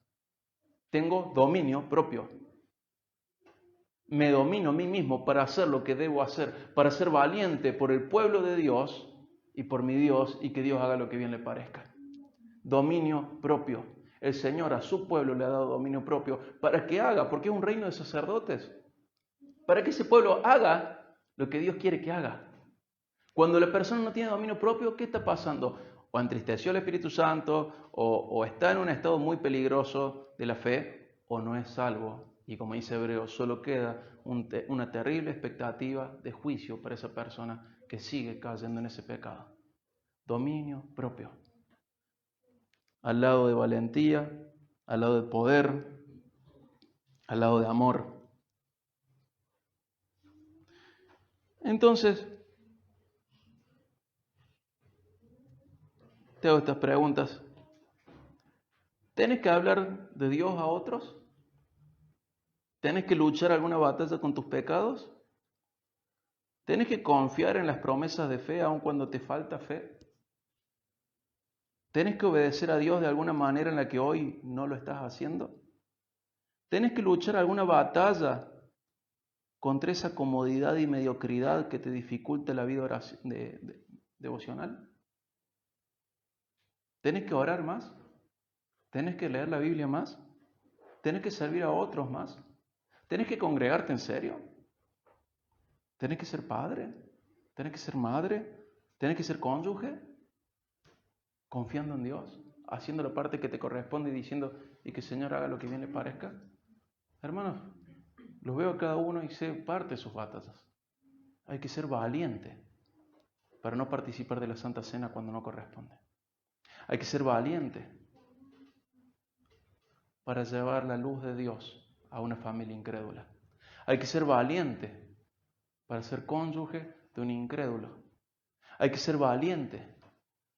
Tengo dominio propio. Me domino a mí mismo para hacer lo que debo hacer, para ser valiente por el pueblo de Dios y por mi Dios y que Dios haga lo que bien le parezca. Dominio propio. El Señor a su pueblo le ha dado dominio propio para que haga, porque es un reino de sacerdotes, para que ese pueblo haga lo que Dios quiere que haga. Cuando la persona no tiene dominio propio, ¿qué está pasando? O entristeció al Espíritu Santo, o está en un estado muy peligroso de la fe, o no es salvo. Y como dice Hebreo, solo queda una terrible expectativa de juicio para esa persona que sigue cayendo en ese pecado. Dominio propio. Al lado de valentía, al lado de poder, al lado de amor. Entonces, te hago estas preguntas. ¿Tienes que hablar de Dios a otros? ¿Tienes que luchar alguna batalla con tus pecados? ¿Tienes que confiar en las promesas de fe aun cuando te falta fe? ¿Tienes que obedecer a Dios de alguna manera en la que hoy no lo estás haciendo? ¿Tienes que luchar alguna batalla contra esa comodidad y mediocridad que te dificulta la vida devocional? ¿Tienes que orar más? ¿Tienes que leer la Biblia más? ¿Tienes que servir a otros más? ¿Tienes que congregarte en serio? ¿Tienes que ser padre? ¿Tienes que ser madre? ¿Tienes que ser cónyuge? Confiando en Dios, haciendo la parte que te corresponde y diciendo, y que el Señor haga lo que bien le parezca. Hermanos, los veo a cada uno y sé parte de sus batallas. Hay que ser valiente para no participar de la Santa Cena cuando no corresponde. Hay que ser valiente para llevar la luz de Dios a una familia incrédula. Hay que ser valiente para ser cónyuge de un incrédulo. Hay que ser valiente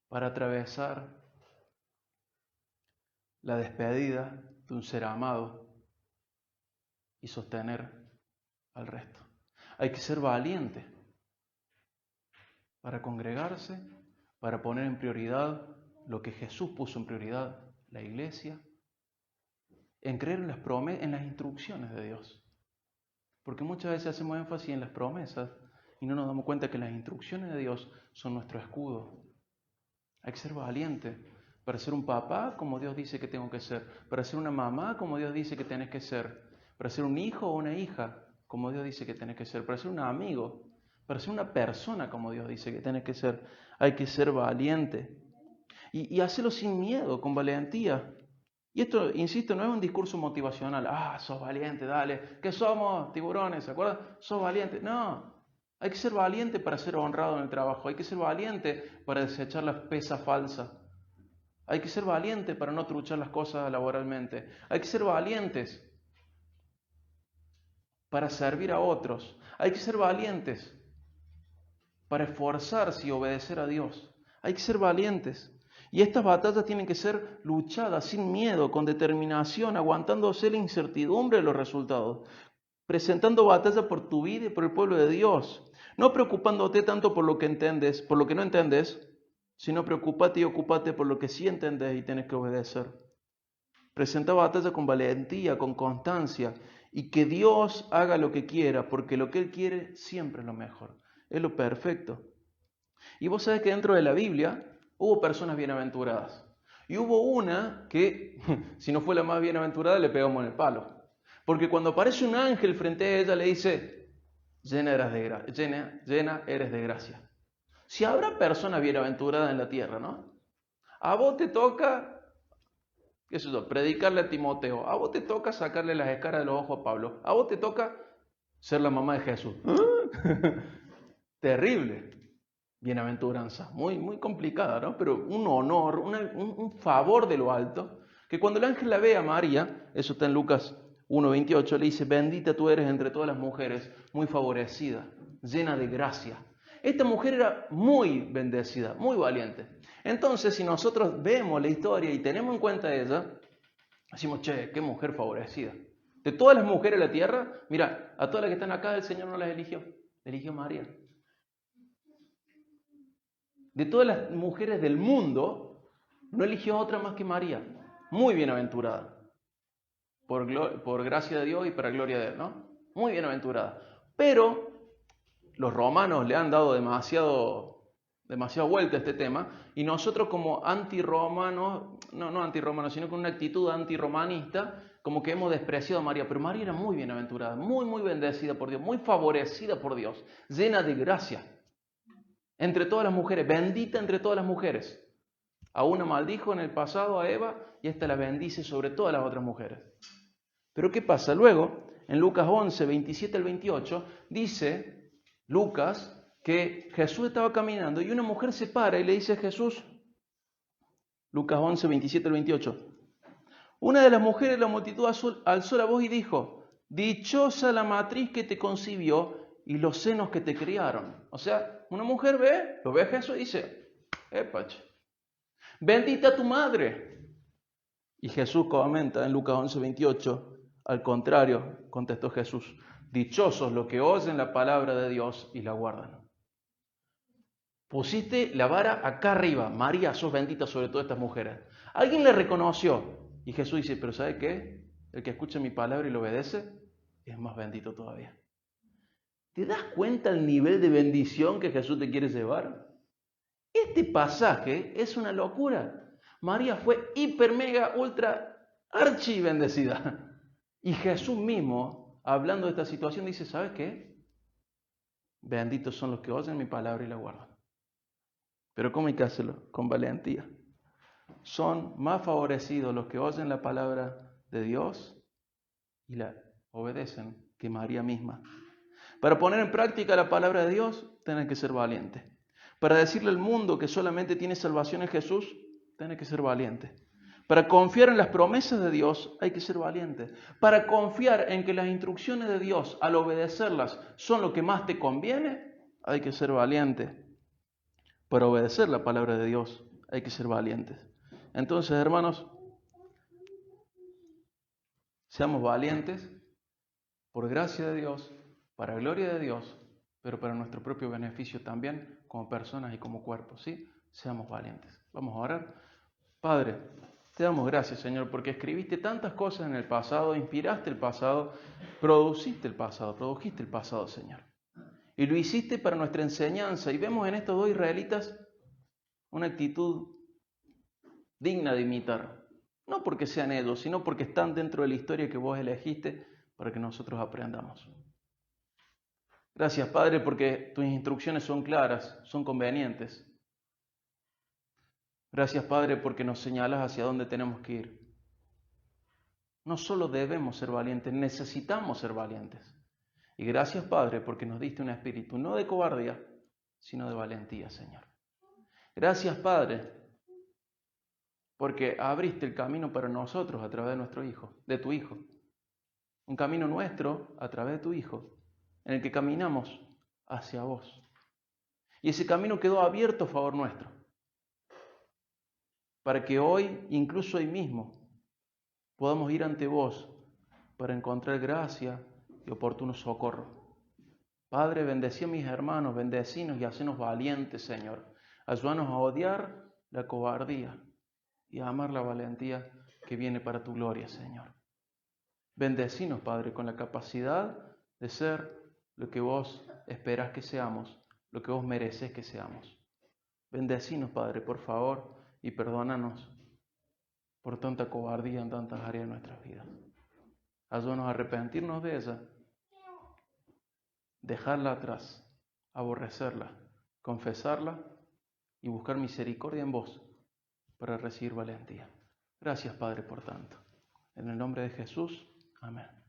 para atravesar la despedida de un ser amado y sostener al resto. Hay que ser valiente para congregarse, para poner en prioridad lo que Jesús puso en prioridad, la iglesia, en creer en las instrucciones de Dios. Porque muchas veces hacemos énfasis en las promesas y no nos damos cuenta que las instrucciones de Dios son nuestro escudo. Hay que ser valiente para ser un papá como Dios dice que tengo que ser, para ser una mamá como Dios dice que tenés que ser, para ser un hijo o una hija como Dios dice que tenés que ser, para ser un amigo, para ser una persona como Dios dice que tenés que ser. Hay que ser valiente y hacerlo sin miedo, con valentía. Y esto, insisto, no es un discurso motivacional. Sos valiente, dale, que somos tiburones, ¿se acuerdan? Sos valiente. No, hay que ser valiente para ser honrado en el trabajo. Hay que ser valiente para desechar las pesas falsas. Hay que ser valiente para no truchar las cosas laboralmente. Hay que ser valientes para servir a otros. Hay que ser valientes para esforzarse y obedecer a Dios. Hay que ser valientes. Y estas batallas tienen que ser luchadas sin miedo, con determinación, aguantándose la incertidumbre de los resultados. presentando batalla por tu vida y por el pueblo de Dios, no preocupándote tanto por lo que entiendes, por lo que no entiendes, sino preocúpate y ocúpate por lo que sí entiendes y tienes que obedecer. Presenta batalla con valentía, con constancia, y que Dios haga lo que quiera, porque lo que Él quiere siempre es lo mejor, es lo perfecto. Y vos sabés que dentro de la Biblia hubo personas bienaventuradas. Y hubo una que, si no fue la más bienaventurada, le pegamos en el palo. Porque cuando aparece un ángel frente a ella, le dice, llena eres de gracia. Si habrá personas bienaventuradas en la tierra, ¿no? A vos te toca, qué sé yo, predicarle a Timoteo. A vos te toca sacarle las escaras de los ojos a Pablo. A vos te toca ser la mamá de Jesús. Terrible bienaventuranza, muy, muy complicada, ¿no? Pero un honor, un favor de lo alto, que cuando el ángel la ve a María, eso está en Lucas 1:28, le dice, bendita tú eres entre todas las mujeres, muy favorecida, llena de gracia. Esta mujer era muy bendecida, muy valiente. Entonces, si nosotros vemos la historia y tenemos en cuenta ella, decimos, che, qué mujer favorecida. De todas las mujeres de la tierra, mira, a todas las que están acá, el Señor no las eligió, eligió a María. De todas las mujeres del mundo, no eligió a otra más que María. Muy bienaventurada. Por gracia de Dios y para gloria de Él, ¿no? Muy bienaventurada. Pero los romanos le han dado demasiado vuelta a este tema, y nosotros como antirromanos, no antirromanos, sino con una actitud antirromanista, como que hemos despreciado a María. Pero María era muy bienaventurada, muy, muy bendecida por Dios, muy favorecida por Dios, llena de gracia. Entre todas las mujeres, bendita entre todas las mujeres. A una maldijo en el pasado a Eva y esta la bendice sobre todas las otras mujeres. Pero ¿qué pasa? Luego, en Lucas 11, 27 al 28, dice Lucas que Jesús estaba caminando y una mujer se para y le dice a Jesús, Lucas 11, 27 al 28, una de las mujeres de la multitud alzó la voz y dijo, dichosa la matriz que te concibió y los senos que te criaron. O sea, una mujer lo ve a Jesús y dice, epache, bendita tu madre. Y Jesús comenta en Lucas 11, 28, al contrario, contestó Jesús, dichosos los que oyen la palabra de Dios y la guardan. Pusiste la vara acá arriba, María, sos bendita sobre todas estas mujeres. Alguien le reconoció y Jesús dice, pero ¿sabe qué? El que escucha mi palabra y lo obedece es más bendito todavía. ¿Te das cuenta el nivel de bendición que Jesús te quiere llevar? Este pasaje es una locura. María fue hiper, mega, ultra, archi bendecida. Y Jesús mismo, hablando de esta situación, dice, ¿sabes qué? Benditos son los que oyen mi palabra y la guardan. Pero ¿cómo hay que hacerlo? Con valentía. Son más favorecidos los que oyen la palabra de Dios y la obedecen que María misma. Para poner en práctica la palabra de Dios, tenés que ser valiente. Para decirle al mundo que solamente tiene salvación en Jesús, tenés que ser valiente. Para confiar en las promesas de Dios, hay que ser valiente. Para confiar en que las instrucciones de Dios, al obedecerlas, son lo que más te conviene, hay que ser valiente. Para obedecer la palabra de Dios, hay que ser valientes. Entonces, hermanos, seamos valientes por gracia de Dios, para gloria de Dios, pero para nuestro propio beneficio también, como personas y como cuerpos, ¿sí? Seamos valientes. Vamos a orar. Padre, te damos gracias, Señor, porque escribiste tantas cosas en el pasado, inspiraste el pasado, produjiste el pasado, Señor. Y lo hiciste para nuestra enseñanza. Y vemos en estos dos israelitas una actitud digna de imitar. No porque sean ellos, sino porque están dentro de la historia que vos elegiste para que nosotros aprendamos. Gracias, Padre, porque tus instrucciones son claras, son convenientes. Gracias, Padre, porque nos señalas hacia dónde tenemos que ir. No solo debemos ser valientes, necesitamos ser valientes. Y gracias, Padre, porque nos diste un espíritu, no de cobardía, sino de valentía, Señor. Gracias, Padre, porque abriste el camino para nosotros a través de nuestro Hijo, de tu Hijo. Un camino nuestro a través de tu Hijo, en el que caminamos hacia vos. Y ese camino quedó abierto a favor nuestro, para que hoy, incluso hoy mismo, podamos ir ante vos para encontrar gracia, y oportuno socorro. Padre, bendecí a mis hermanos, bendecinos y hacenos valientes, Señor. Ayúdanos a odiar la cobardía y a amar la valentía que viene para tu gloria, Señor. Bendecinos, Padre, con la capacidad de ser lo que vos esperás que seamos, lo que vos mereces que seamos. Bendecinos, Padre, por favor, y perdónanos por tanta cobardía en tantas áreas de nuestras vidas. Ayúdanos a arrepentirnos de ella, dejarla atrás, aborrecerla, confesarla y buscar misericordia en vos para recibir valentía. Gracias, Padre, por tanto. En el nombre de Jesús, amén.